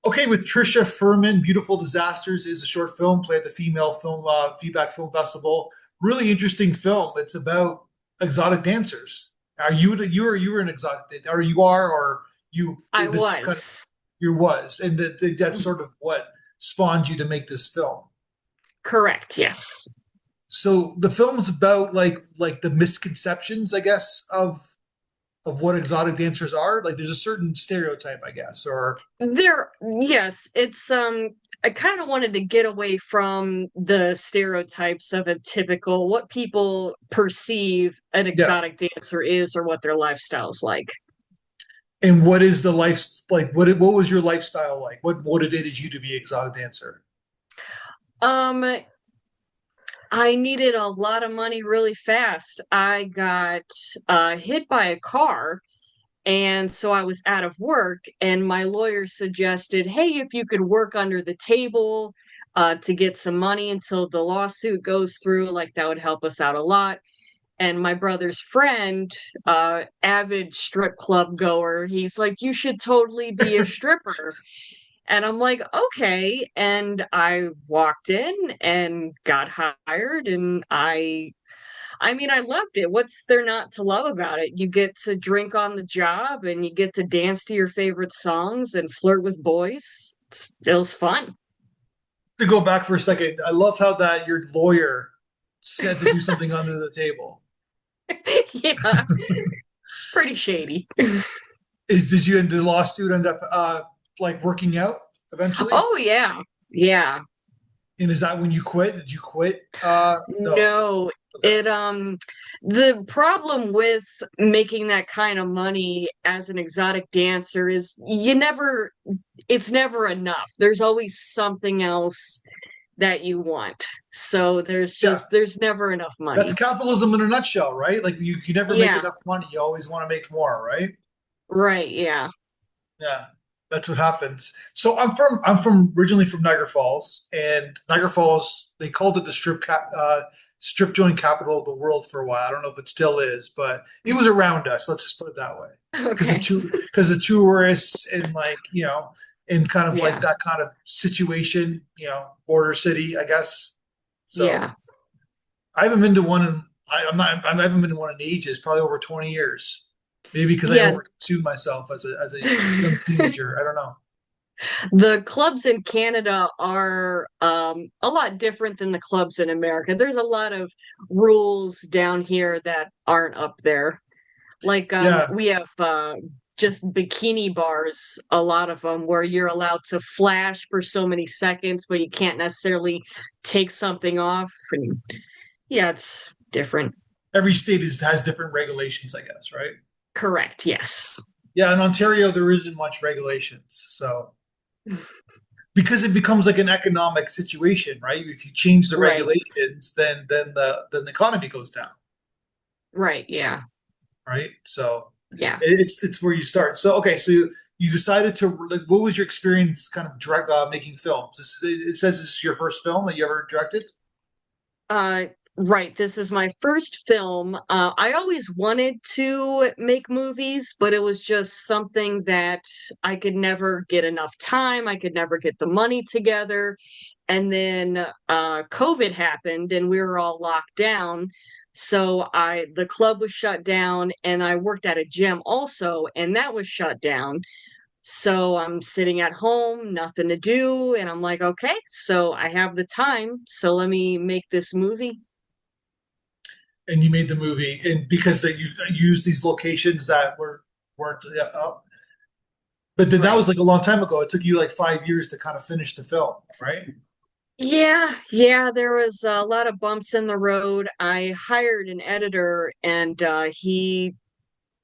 Okay, with Trisha Furhman, Beautiful Disasters is a short film played at the Female Film Feedback Film Festival. Really interesting film. It's about exotic dancers. Are you were an exotic or you are or you I this is kind of was. your was and that's sort of what spawned you to make this film. Correct, yes. So the film is about like the misconceptions, I guess, of what exotic dancers are. Like there's a certain stereotype, I guess, or Yes, it's I kind of wanted to get away from the stereotypes of a typical what people perceive an yeah. exotic dancer is or what their lifestyle's like. And what is the life like? What was your lifestyle like? What motivated you to be an exotic dancer? Um, I needed a lot of money really fast. I got hit by a car. And so I was out of work, and my lawyer suggested, hey, if you could work under the table to get some money until the lawsuit goes through, like that would help us out a lot. And my brother's friend, avid strip club goer, he's like, you should totally be a stripper. And I'm like, okay. And I walked in and got hired, and I mean, I loved it. What's there not to love about it? You get to drink on the job and you get to dance to your favorite songs and flirt with boys. It was fun. To go back for a second, I love how that your lawyer said to do something under the table. Yeah, pretty shady. Did you in the lawsuit end up like working out eventually? Oh, yeah. Yeah. And is that when you quit? Did you quit? No. No, Okay. it the problem with making that kind of money as an exotic dancer is it's never enough. There's always something else that you want. So Yeah. there's never enough That's money. capitalism in a nutshell, right? Like you never make Yeah, enough money. You always want to make more, right? right, yeah. Yeah, that's what happens. So I'm from originally from Niagara Falls, and Niagara Falls they called it the strip joint capital of the world for a while. I don't know if it still is, but it was around us. Let's just put it that way. Okay. Because the tourists and like in kind of like Yeah. that kind of situation, border city, I guess. So Yeah. I haven't been to one in I haven't been to one in ages, probably over 20 years. Maybe because I Yeah. overconsumed myself as a young teenager. I don't know. The clubs in Canada are a lot different than the clubs in America. There's a lot of rules down here that aren't up there. Like Yeah. we have just bikini bars, a lot of them where you're allowed to flash for so many seconds, but you can't necessarily take something off. And yeah, it's different. Every state has different regulations, I guess, right? Correct, yes. Yeah, in Ontario there isn't much regulations. So because it becomes like an economic situation, right? If you change the Right, regulations, then the economy goes down, right, yeah, right? So yeah. it's where you start. So okay, so you decided to like, what was your experience kind of direct making films? It says this is your first film that you ever directed. Uh, right. This is my first film. I always wanted to make movies, but it was just something that I could never get enough time. I could never get the money together. And then COVID happened and we were all locked down. So the club was shut down and I worked at a gym also, and that was shut down. So I'm sitting at home, nothing to do, and I'm like, okay, so I have the time, so let me make this movie. And you made the movie, and because that you used these locations that weren't, yeah, but then that Right. was like a long time ago. It took you like 5 years to kind of finish the film, right? Yeah, yeah, there was a lot of bumps in the road. I hired an editor and he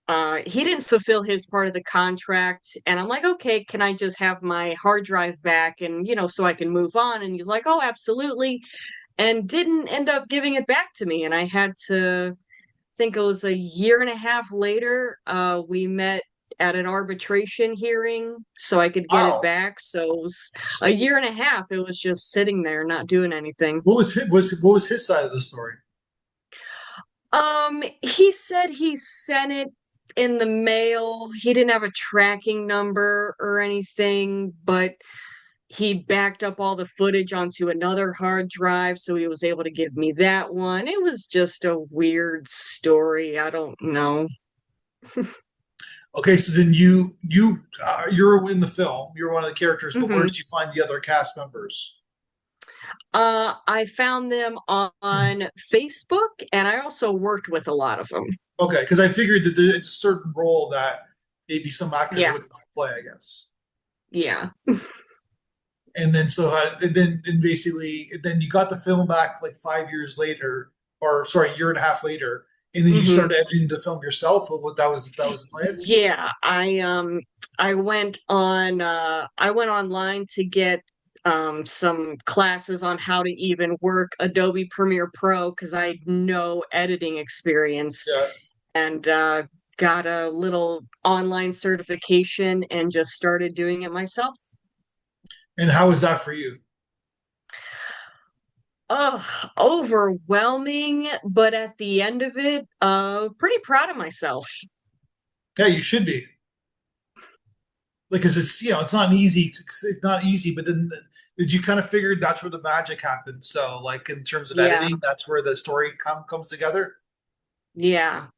didn't fulfill his part of the contract, and I'm like, "Okay, can I just have my hard drive back and, so I can move on?" And he's like, "Oh, absolutely." And didn't end up giving it back to me, and I had to think it was a year and a half later, we met at an arbitration hearing so I could get it Wow. back. So it was a year and a half. It was just sitting there, not doing anything. What was his side of the story? He said he sent it. in the mail. He didn't have a tracking number or anything, but he backed up all the footage onto another hard drive, so he was able to give me that one. It was just a weird story. I don't know. Okay, so then you're in the film. You're one of the characters, but where Hmm. did you find the other cast members? I found them on Facebook, and I also worked with a lot of them. Okay, because I figured that it's a certain role that maybe some actors Yeah, would not play, I guess. yeah. And then and then basically then you got the film back like 5 years later, or sorry, a year and a half later, and then you Hmm. started editing the film yourself. Or what that was the plan? Yeah, I went online to get some classes on how to even work Adobe Premiere Pro because I had no editing experience, Yeah. and got a little online certification and just started doing it myself. And how was that for you? Oh, overwhelming, but at the end of it, pretty proud of myself. Yeah, you should be. Like, because it's not easy. It's not easy. But then, did you kind of figure that's where the magic happens? So, like in terms of Yeah, editing, that's where the story comes together. yeah.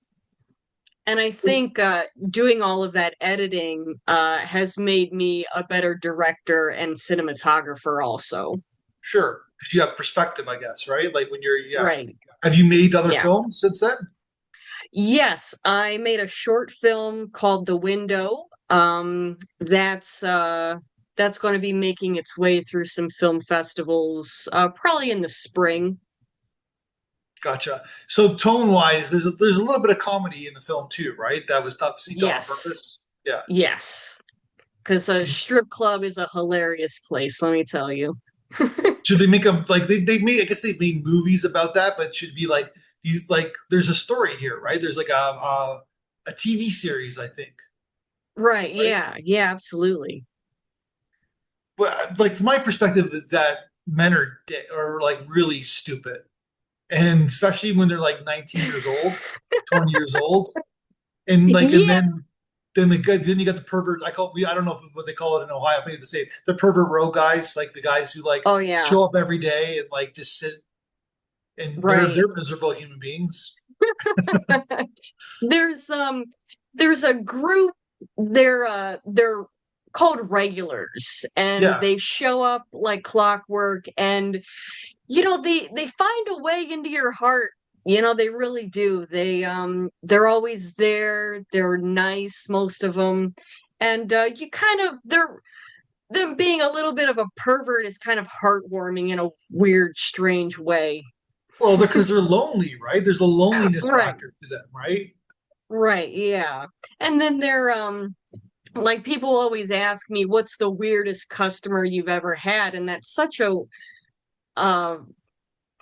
And I think doing all of that editing has made me a better director and cinematographer also. Sure, because you have perspective, I guess, right? Like when yeah. Right. Have you made other Yeah. films since then? Yes, I made a short film called The Window. That's going to be making its way through some film festivals, probably in the spring. Gotcha. So tone-wise, there's a little bit of comedy in the film too, right? That was obviously done on Yes. purpose. Yeah. Yes. Because a strip club is a hilarious place, let me tell you. Should they make them like they made? I guess they made movies about that, but should be like these like there's a story here, right? There's like a TV series, I think, Right. right? Yeah. Yeah, absolutely. But like from my perspective, is that men are like really stupid, and especially when they're like 19 years old, 20 years old, and like and Yeah. then you got the pervert. I don't know what they call it in Ohio. Maybe they say the pervert row guys, like the guys who like Oh, yeah. show up every day and like just sit and Right. they're miserable human beings. There's um there's a group, they're called regulars, and Yeah. they show up like clockwork, and they find a way into your heart. They really do. They're always there. They're nice, most of them. And you kind of they're them being a little bit of a pervert is kind of heartwarming in a weird, strange way. Well, they're because they're lonely, right? There's a loneliness Right, factor to them, right? right, yeah. And then they're like, people always ask me, what's the weirdest customer you've ever had? And that's such a uh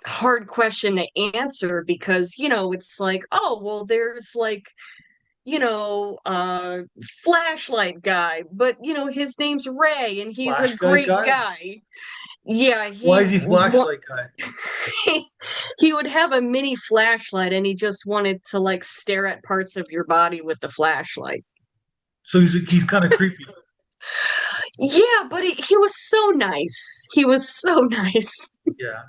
hard question to answer because, it's like, oh, well, there's like, flashlight guy, but his name's Ray and he's a Flashlight great guy. guy. Yeah, Why is he flashlight guy? he would have a mini flashlight and he just wanted to like stare at parts of your body with the flashlight. So he's kind of creepy. Yeah, but he was so nice. He was so nice. Yeah.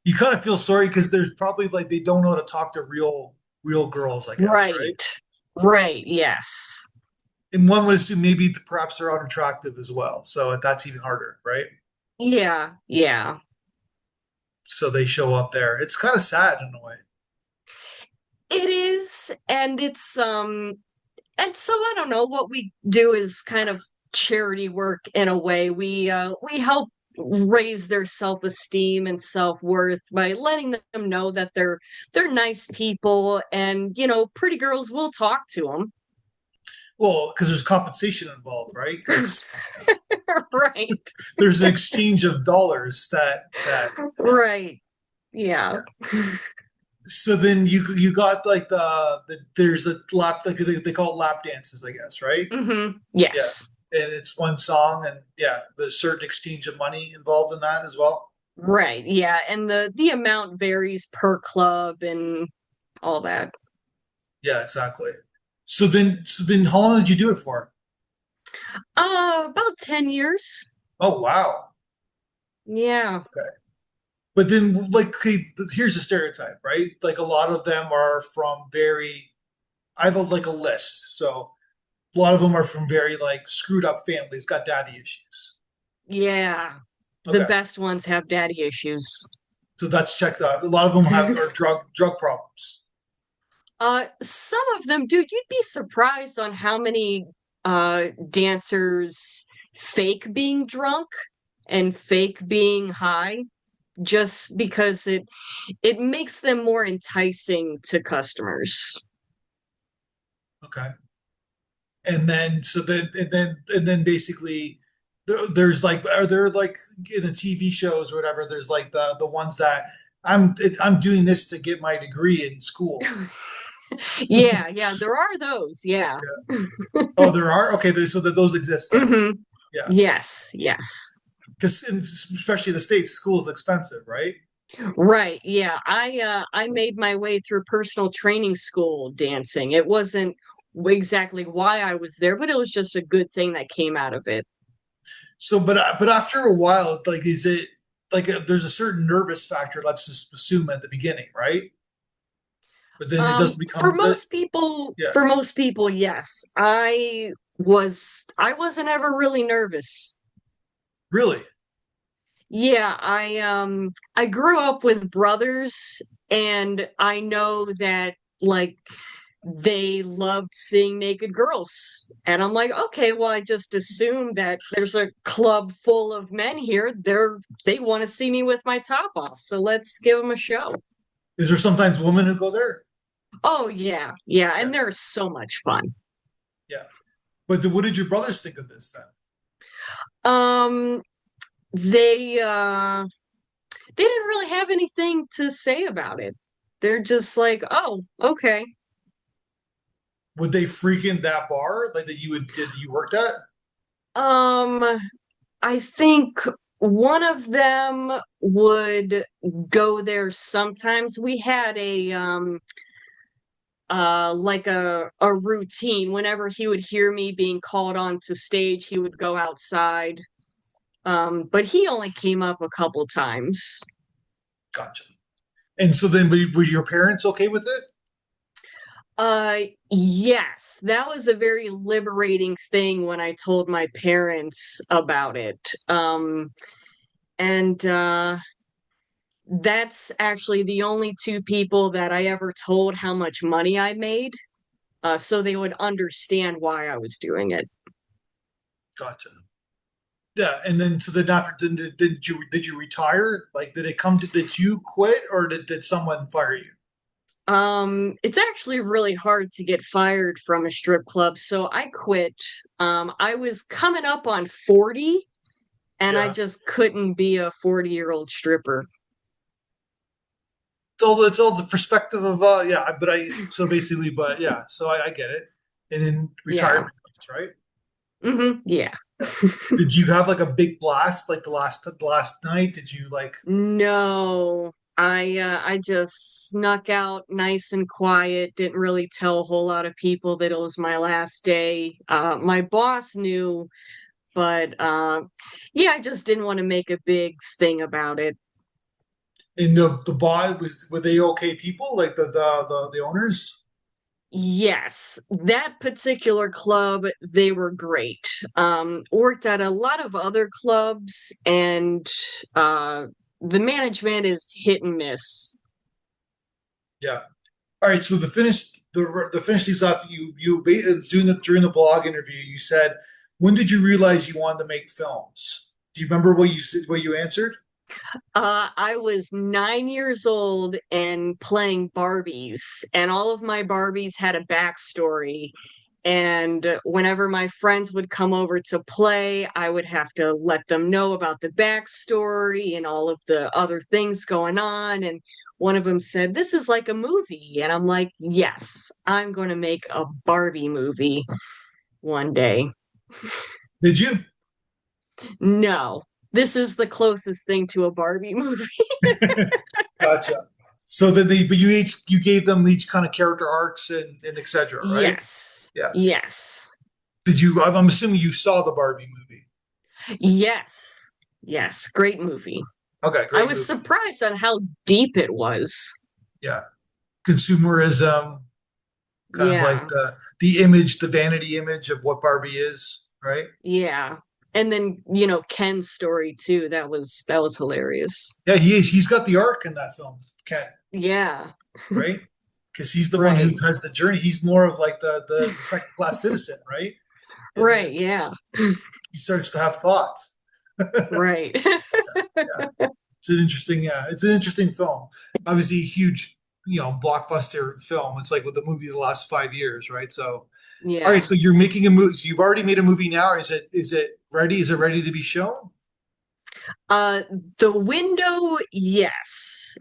You kind of feel sorry because there's probably like they don't know how to talk to real girls, I guess, right? Right. Right, yes. And one would assume maybe perhaps they're unattractive as well. So that's even harder, right? Yeah, yeah. So they show up there. It's kind of sad in a way. It is, and so I don't know, what we do is kind of charity work in a way. We help raise their self-esteem and self-worth by letting them know that they're nice people, and pretty girls will talk to them. Well, because there's compensation involved, right? Because Right. there's an exchange of dollars that Right. Yeah. yeah. So then you got like there's a lap like they call it lap dances, I guess, right? Yeah. Yes. And it's one song and yeah, there's certain exchange of money involved in that as well. Right. Yeah. And the amount varies per club and all that. Yeah, exactly. So then, how long did you do it for? About 10 years. Oh, wow. Yeah. Okay. But then, like, okay, here's the stereotype, right? Like, a lot of them are from very, I have like a list. So a lot of them are from very like screwed up families, got daddy issues. Yeah. The Okay. best ones have daddy issues. So that's checked out. A lot of them have are drug problems. Some of them, dude, you'd be surprised on how many dancers fake being drunk and fake being high just because it makes them more enticing to customers. Okay. And then basically there's like, are there like in the TV shows or whatever, there's like the ones that I'm doing this to get my degree in school. Yeah, yeah, there are those. Yeah. Yeah. Oh, there are? Okay, so that those exist then. Hmm. Yeah. Yes, yes. Because especially in the States, school is expensive, right? Right. Yeah. I made my way through personal training school dancing. It wasn't exactly why I was there, but it was just a good thing that came out of it. So, but after a while, like, is it like there's a certain nervous factor? Let's just assume at the beginning, right? But then it doesn't For become that. most people, Yeah, yes. I wasn't ever really nervous. really. Yeah, I grew up with brothers and I know that like they loved seeing naked girls. And I'm like, okay, well, I just assume that there's a club full of men here. They want to see me with my top off. So let's give them a show. Is there sometimes women who go there? Oh yeah, yeah, Yeah, and they're so much fun. yeah. But what did your brothers think of this then? Um, they they didn't really have anything to say about it. They're just like, oh, okay. Would they freak in that bar like that you worked at? Um, I think one of them would go there sometimes. We had a like a routine. Whenever he would hear me being called onto stage, he would go outside. But he only came up a couple times. Gotcha. And so then, were your parents okay with it? Yes, that was a very liberating thing when I told my parents about it. And That's actually the only two people that I ever told how much money I made, so they would understand why I was doing it. Gotcha. Yeah, and then so then after did you retire? Like, did it come to did you quit or did someone fire you? It's actually really hard to get fired from a strip club, so I quit. I was coming up on 40, and I Yeah. just couldn't be a 40-year-old stripper. It's all the perspective of yeah, but I so basically, but yeah, so I get it. And then Yeah. retirement comes, right? Yeah. Yeah. Did you have like a big blast like the last night? Did you like No, I just snuck out nice and quiet, didn't really tell a whole lot of people that it was my last day. My boss knew, but yeah, I just didn't want to make a big thing about it. in the bar were they okay people like the owners? Yes, that particular club, they were great. Worked at a lot of other clubs, and uh, the management is hit and miss. Yeah. All right, so the finish these off. Doing during the blog interview, you said, when did you realize you wanted to make films? Do you remember what you said, what you answered? I was 9 years old and playing Barbies, and all of my Barbies had a backstory. And whenever my friends would come over to play, I would have to let them know about the backstory and all of the other things going on. And one of them said, "This is like a movie." And I'm like, "Yes, I'm going to make a Barbie movie one day." Did you? No, this is the closest thing to a Barbie movie. Gotcha. So then but you gave them each kind of character arcs and et cetera, right? Yes. Yeah. Yes. Did you? I'm assuming you saw the Barbie movie. Yes. Yes. Great movie. Okay, I great was movie. surprised on how deep it was. Yeah, consumerism, kind of like Yeah. the image, the vanity image of what Barbie is, right? Yeah. And then, Ken's story too. That was hilarious. Yeah, he's got the arc in that film, Ken, Yeah. right? Because he's the one Right. who has the journey. He's more of like the second class citizen, right? And Right. then Yeah. he starts to have thoughts. Right. Yeah, it's an interesting film. Obviously, a huge, blockbuster film. It's like with the movie of the last 5 years, right? So, all right, Yeah. so you're making a movie. So you've already made a movie now. Is it ready? Is it ready to be shown? Uh, the window, yes.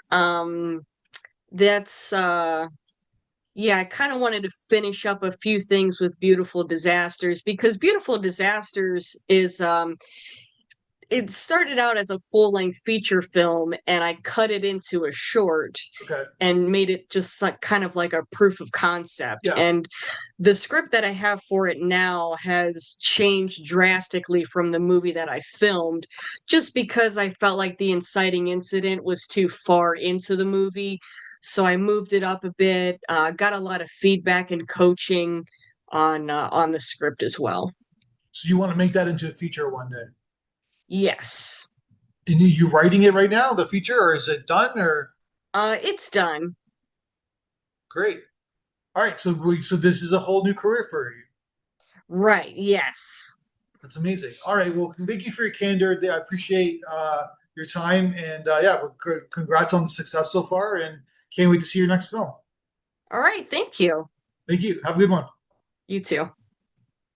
That's Yeah, I kind of wanted to finish up a few things with Beautiful Disasters because Beautiful Disasters is it started out as a full-length feature film and I cut it into a short Okay. and made it just like kind of like a proof of concept. Yeah. And the script that I have for it now has changed drastically from the movie that I filmed, just because I felt like the inciting incident was too far into the movie. So I moved it up a bit, got a lot of feedback and coaching on the script as well. So you want to make that into a feature one day? Yes. And you writing it right now, the feature, or is it done? Or It's done. great. All right. So this is a whole new career for you. Right. Yes. That's amazing. All right. Well, thank you for your candor. I appreciate your time, and yeah, congrats on the success so far, and can't wait to see your next film. All right. Thank you. Thank you. Have a good one. You too.